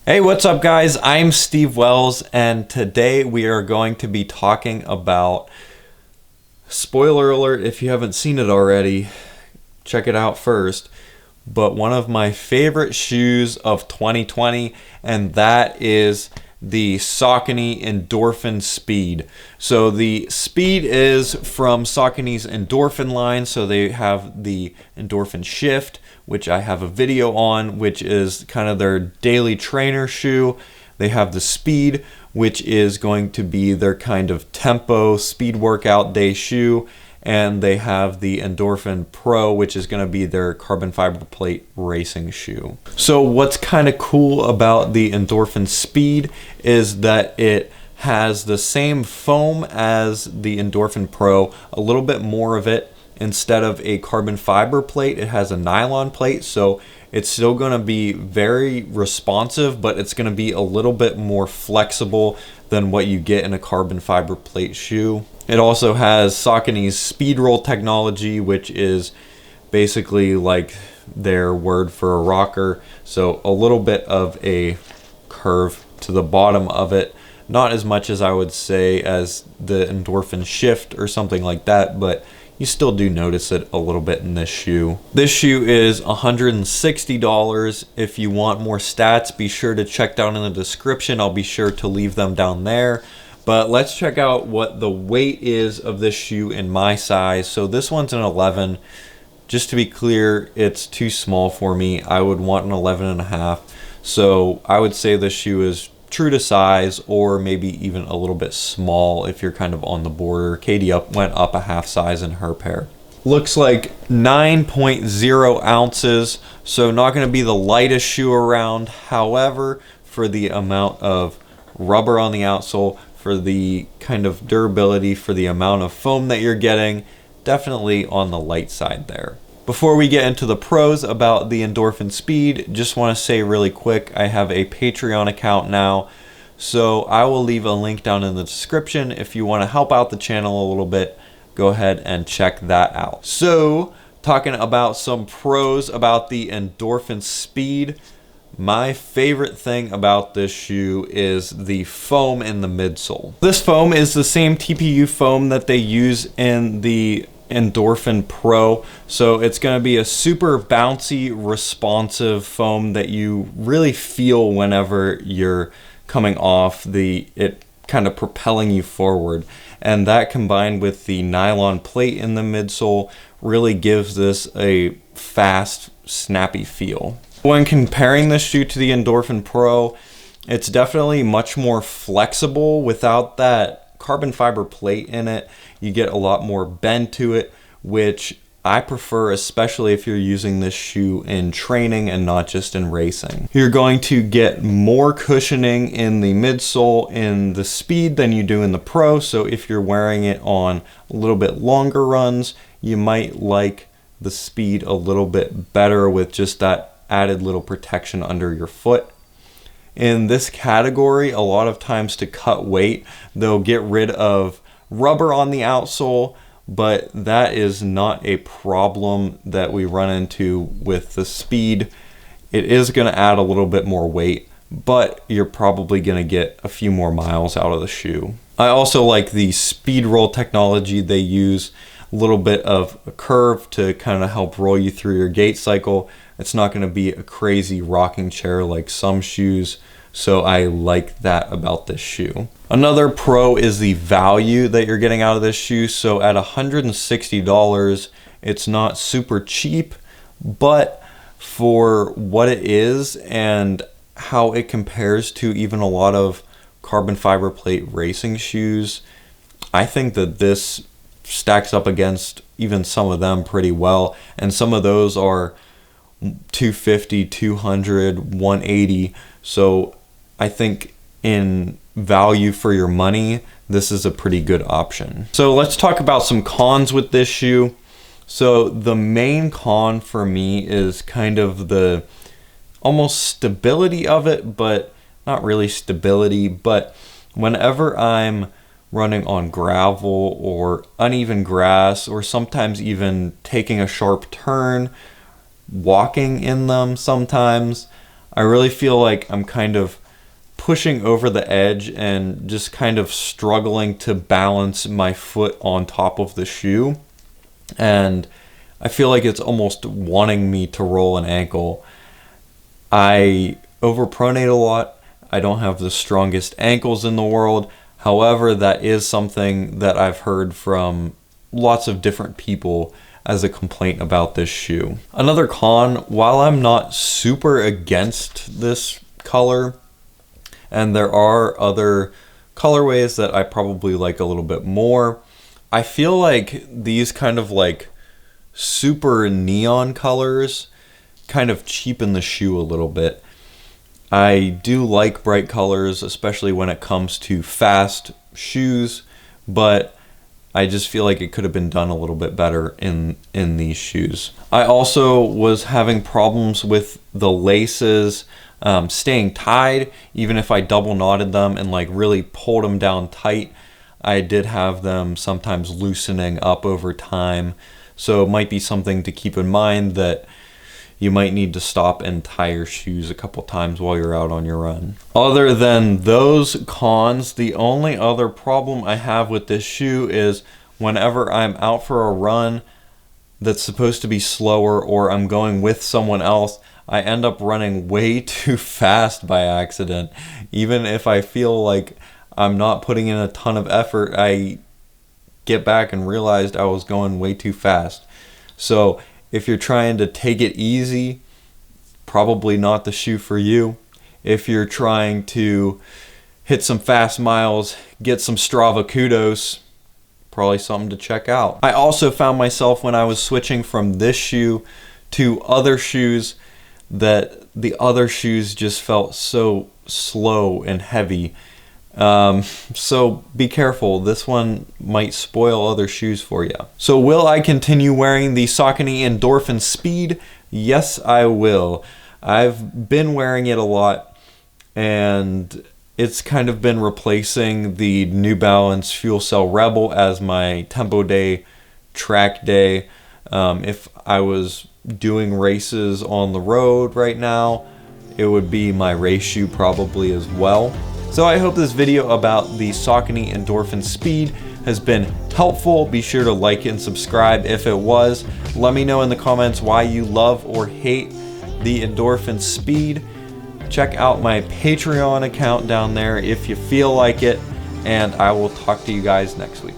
Hey, what's up guys? I'm Steve Wells and today we are going to be talking about, spoiler alert if you haven't seen it already, check it out first, but one of my favorite shoes of 2020, and that is the Saucony Endorphin Speed. So the Speed is from Saucony's Endorphin line, so they have the Endorphin Shift, which I have a video on, which is kind of their daily trainer shoe. They have the Speed, which is going to be their kind of tempo speed workout day shoe. And they have the Endorphin Pro, which is going to be their carbon fiber plate racing shoe. So what's kind of cool about the Endorphin Speed is that it has the same foam as the Endorphin Pro, a little bit more of it. Instead of a carbon fiber plate, it has a nylon plate, so it's still going to be very responsive, but it's going to be a little bit more flexible than what you get in a carbon fiber plate shoe. It also has Saucony's speed roll technology, which is basically like their word for a rocker, so a little bit of a curve to the bottom of it. Not as much as I would say as the Endorphin Shift or something like that, but you still do notice it a little bit in this shoe. This shoe is $160. If you want more stats, be sure to check down in the description. I'll be sure to leave them down there. But let's check out what the weight is of this shoe in my size. So this one's an 11. Just to be clear, it's too small for me. I would want an 11.5. So I would say this shoe is true to size, or maybe even a little bit small if you're kind of on the border. Katie went up a half size in her pair. Looks like 9.0 ounces, so not going to be the lightest shoe around. However, for the amount of rubber on the outsole, for the kind of durability, for the amount of foam that you're getting, definitely on the light side there. Before we get into the pros about the Endorphin Speed, just want to say really quick, I have a Patreon account now, so I will leave a link down in the description. If you want to help out the channel a little bit, go ahead and check that out. So, talking about some pros about the Endorphin Speed, my favorite thing about this shoe is the foam in the midsole. This foam is the same TPU foam that they use in the Endorphin Pro, so it's going to be a super bouncy, responsive foam that you really feel whenever you're coming off, it kind of propelling you forward. And that, combined with the nylon plate in the midsole, really gives this a fast, snappy feel. When comparing this shoe to the Endorphin Pro, it's definitely much more flexible without that carbon fiber plate in it. You get a lot more bend to it, which I prefer, especially if you're using this shoe in training and not just in racing. You're going to get more cushioning in the midsole in the Speed than you do in the Pro, so if you're wearing it on a little bit longer runs, you might like the Speed a little bit better with just that added little protection under your foot. In this category, a lot of times to cut weight, they'll get rid of rubber on the outsole, but that is not a problem that we run into with the Speed. It is going to add a little bit more weight, but you're probably going to get a few more miles out of the shoe. I also like the speed roll technology they use. A little bit of a curve to kind of help roll you through your gait cycle. It's not going to be a crazy rocking chair like some shoes, so I like that about this shoe. Another pro is the value that you're getting out of this shoe. So at $160, it's not super cheap, but for what it is and how it compares to even a lot of carbon fiber plate racing shoes, I think that this stacks up against even some of them pretty well, and some of those are $250, $200, $180. So I think in value for your money, this is a pretty good option. So let's talk about some cons with this shoe. So the main con for me is kind of the almost stability of it, but not really stability. But whenever I'm running on gravel or uneven grass, or sometimes even taking a sharp turn, walking in them sometimes, I really feel like I'm kind of pushing over the edge and just kind of struggling to balance my foot on top of the shoe. And I feel like it's almost wanting me to roll an ankle. I overpronate a lot. I don't have the strongest ankles in the world. However, that is something that I've heard from lots of different people as a complaint about this shoe. Another con, while I'm not super against this color, and there are other colorways that I probably like a little bit more, I feel like these kind of like super neon colors kind of cheapen the shoe a little bit. I do like bright colors, especially when it comes to fast shoes, but I just feel like it could have been done a little bit better in these shoes. I also was having problems with the laces staying tied. Even if I double knotted them and like really pulled them down tight, I did have them sometimes loosening up over time. So it might be something to keep in mind, that you might need to stop and tie your shoes a couple times while you're out on your run. Other than those cons, the only other problem I have with this shoe is whenever I'm out for a run that's supposed to be slower, or I'm going with someone else, I end up running way too fast by accident. Even if I feel like I'm not putting in a ton of effort, I get back and realized I was going way too fast. So if you're trying to take it easy, probably not the shoe for you. If you're trying to hit some fast miles, get some Strava kudos, probably something to check out. I also found myself, when I was switching from this shoe to other shoes, that the other shoes just felt so slow and heavy. So be careful. This one might spoil other shoes for you. So will I continue wearing the Saucony Endorphin Speed? Yes, I will. I've been wearing it a lot, and it's kind of been replacing the New Balance Fuel Cell Rebel as my tempo day, track day. If I was doing races on the road right now, it would be my race shoe probably as well. So I hope this video about the Saucony Endorphin Speed has been helpful. Be sure to like and subscribe if it was. Let me know in the comments why you love or hate the Endorphin Speed. Check out my Patreon account down there if you feel like it, and I will talk to you guys next week.